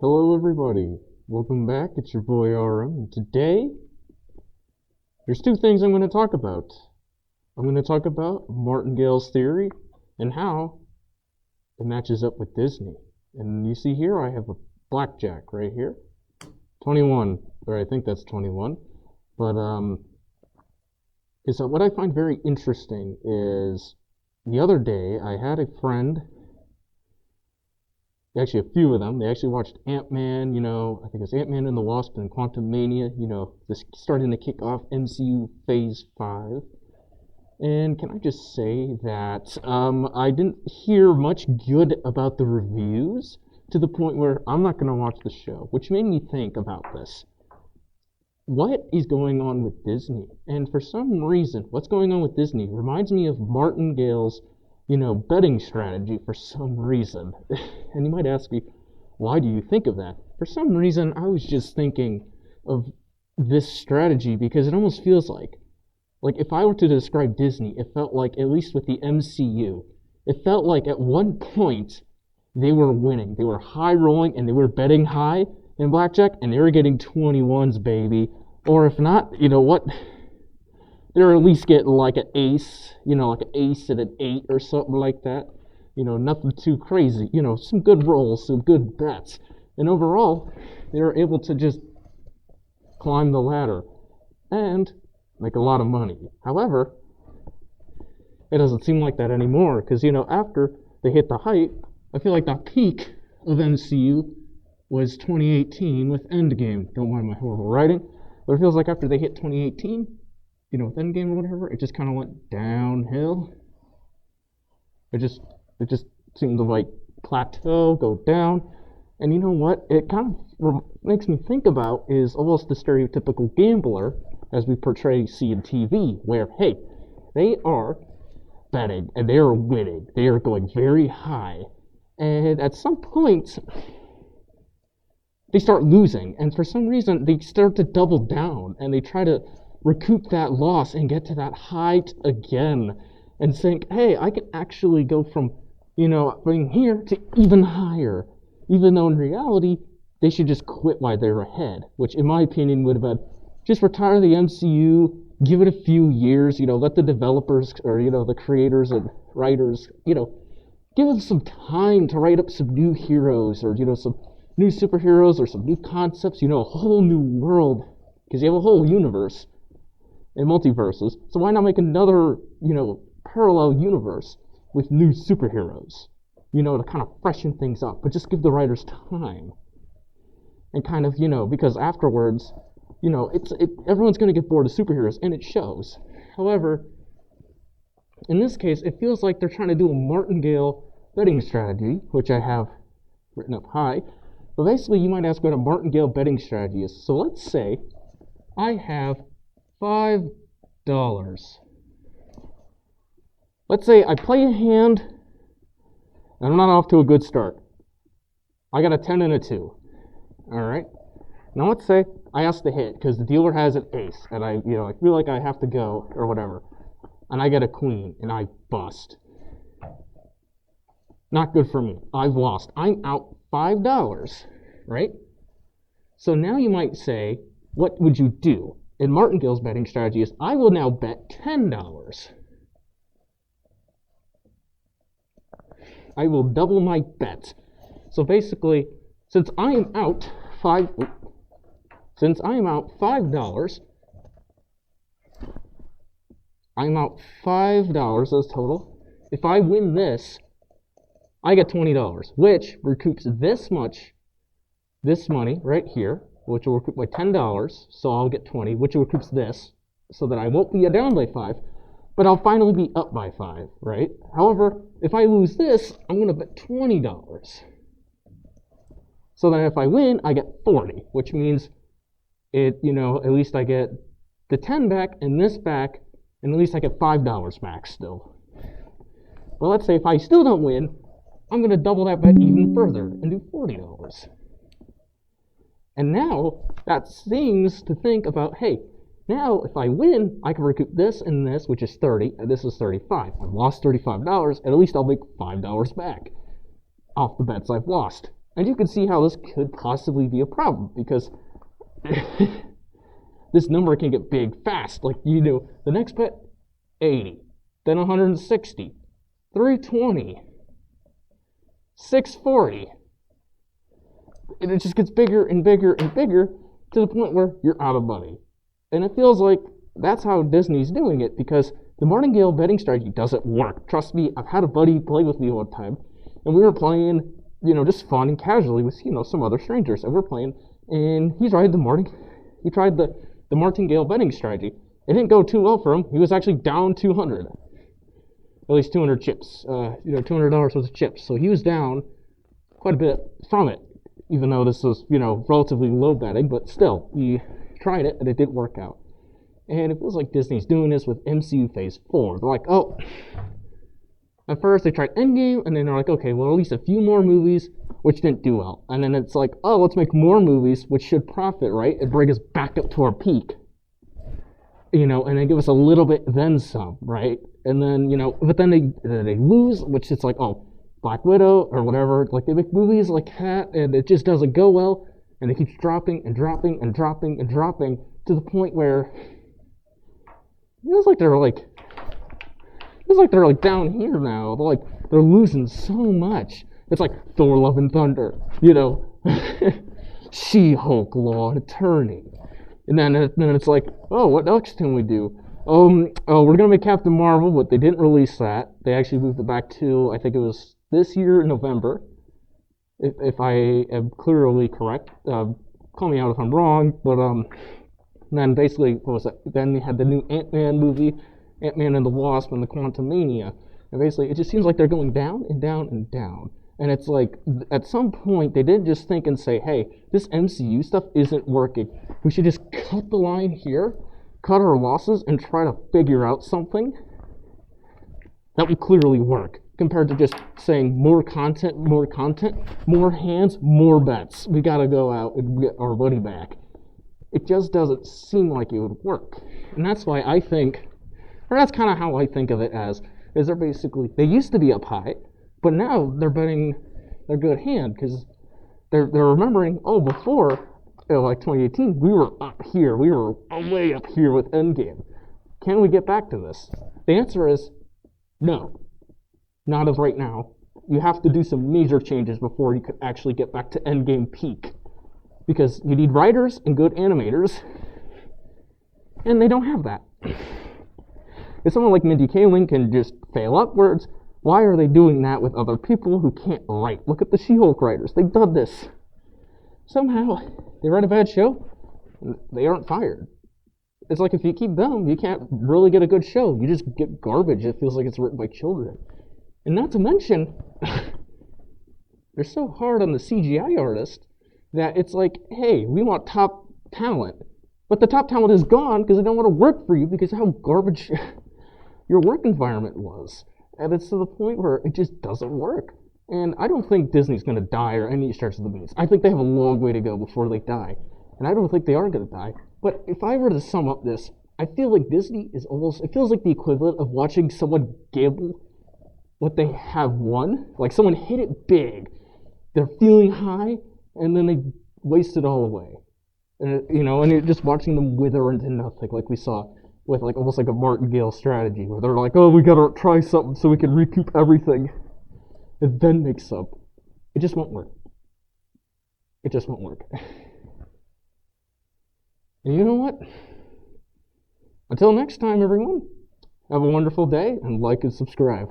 Hello everybody, welcome back, it's your boy RM, and today, there's two things I'm going to talk about. I'm going to talk about Martingale's theory, and how it matches up with Disney. And you see here, I have a blackjack right here, 21, or I think that's 21, but what I find very interesting is, the other day, I had a friend, actually a few of them, they actually watched Ant-Man, I think it was Ant-Man and the Wasp and Quantumania, this starting to kick off MCU Phase 5. And can I just say that I didn't hear much good about the reviews, to the point where I'm not going to watch the show, which made me think about this. What is going on with Disney? And for some reason, what's going on with Disney reminds me of Martingale's betting strategy for some reason. And you might ask me, why do you think of that? For some reason, I was just thinking of this strategy because it almost feels like if I were to describe Disney, it felt like, at least with the MCU, it felt like at one point they were winning. They were high rolling and they were betting high in blackjack and they were getting 21s, baby. Or if not, you know what? They're at least getting like an ace, like an ace and an 8 or something like that. Nothing too crazy. Some good rolls, some good bets. And overall, they were able to just climb the ladder and make a lot of money. However, it doesn't seem like that anymore because, after they hit the height, I feel like the peak of MCU was 2018 with Endgame. Don't mind my horrible writing. But it feels like after they hit 2018, with Endgame or whatever, it just kind of went downhill. It just seemed to like plateau, go down. And you know what? It kind of makes me think about is almost the stereotypical gambler as we see in TV, where, hey, they are betting and they are winning. They are going very high. And at some point, they start losing. And for some reason, they start to double down and they try to recoup that loss and get to that height again and think, hey, I can actually go from, being here to even higher. Even though in reality, they should just quit while they're ahead, which in my opinion would have been just retire the MCU, give it a few years, let the developers or, the creators and writers, give them some time to write up some new heroes or, some new superheroes or some new concepts, a whole new world, because you have a whole universe and multiverses, so why not make another, parallel universe with new superheroes, to kind of freshen things up, but just give the writers time, and kind of, because afterwards, everyone's going to get bored of superheroes, and it shows. However, in this case, it feels like they're trying to do a Martingale betting strategy, which I have written up high, but basically you might ask what a Martingale betting strategy is. So let's say I have $5. Let's say I play a hand and I'm not off to a good start. I got a 10 and a 2. Alright? Now let's say I ask to hit because the dealer has an ace and I feel like I have to go or whatever. And I get a queen and I bust. Not good for me. I've lost. I'm out $5, right? So now you might say, what would you do? In Martingale's betting strategy is, I will now bet $10. I will double my bet. So basically, since I am out $5, I'm out $5 as total. If I win this, I get $20, which recoups this money right here, which will recoup my $10, so I'll get 20, which recoups this, so that I won't be down by 5, but I'll finally be up by 5, right? However, if I lose this, I'm going to bet $20. So that if I win, I get 40, which means at least I get the 10 back and this back, and at least I get $5 back still. Well, let's say if I still don't win, I'm going to double that bet even further and do $40. And now, that seems to think about, hey, now if I win, I can recoup this and this, which is 30, and this is 35. I've lost $35, and at least I'll make $5 back off the bets I've lost. And you can see how this could possibly be a problem, because this number can get big fast. Like, the next bet, 80, then 160, 320, 640. And it just gets bigger and bigger and bigger to the point where you're out of money. And it feels like that's how Disney's doing it, because the martingale betting strategy doesn't work. Trust me, I've had a buddy play with me one time, and we were playing, just fun and casually with, some other strangers. And we're playing, and he tried the martingale betting strategy. It didn't go too well for him. He was actually down 200. At least 200 chips. $200 worth of chips. So he was down quite a bit from it, even though this was, relatively low betting. But still, he tried it, and it didn't work out. And it feels like Disney's doing this with MCU Phase 4. They're like, oh, at first they tried Endgame, and then they're like, okay, well, at least a few more movies, which didn't do well. And then it's like, oh, let's make more movies, which should profit, right? And bring us back up to our peak. And then give us a little bit, then some, right? And then, but then they lose, which it's like, oh, Black Widow or whatever. Like, they make movies like that, and it just doesn't go well, and it keeps dropping and dropping and dropping and dropping to the point where it feels like they're down here now. They're losing so much. It's like Thor: Love and Thunder, She-Hulk: Law and Attorney. And then it's like, oh, what else can we do? We're gonna make Captain Marvel, but they didn't release that. They actually moved it back to, I think it was this year in November, if I am clearly correct. Call me out if I'm wrong, but and then basically, what was it? Then they had the new Ant-Man movie, Ant-Man and the Wasp, and the Quantumania. And basically, it just seems like they're going down and down and down. And it's like, at some point, they didn't just think and say, hey, this MCU stuff isn't working. We should just cut the line here, cut our losses, and try to figure out something that would clearly work, compared to just saying more content, more hands, more bets. We gotta go out and get our money back. It just doesn't seem like it would work. And that's why I think, or that's kind of how I think of it as, is they're basically, they used to be up high, but now they're betting their good hand, because they're remembering, oh, before, like 2018, we were up here. We were way up here with Endgame. Can we get back to this? The answer is no. Not of right now. You have to do some major changes before you could actually get back to Endgame peak. Because you need writers and good animators, and they don't have that. If someone like Mindy Kaling can just fail upwards, why are they doing that with other people who can't write? Look at the She-Hulk writers. They've done this. Somehow, they write a bad show, they aren't fired. It's like if you keep them, you can't really get a good show. You just get garbage. It feels like it's written by children. And not to mention, they're so hard on the CGI artist that it's like, hey, we want top talent. But the top talent is gone because they don't want to work for you because of how garbage your work environment was. And it's to the point where it just doesn't work. And I don't think Disney's going to die or any stretch of the means. I think they have a long way to go before they die. And I don't think they are going to die. But if I were to sum up this, I feel like Disney is almost, it feels like the equivalent of watching someone gamble what they have won. Like someone hit it big, they're feeling high, and then they waste it all away. And, and you're just watching them wither into nothing, like we saw with like almost like a martingale strategy, where they're like, oh, we gotta try something so we can recoup everything, and then make some. It just won't work. It just won't work. And you know what? Until next time, everyone, have a wonderful day, and like and subscribe.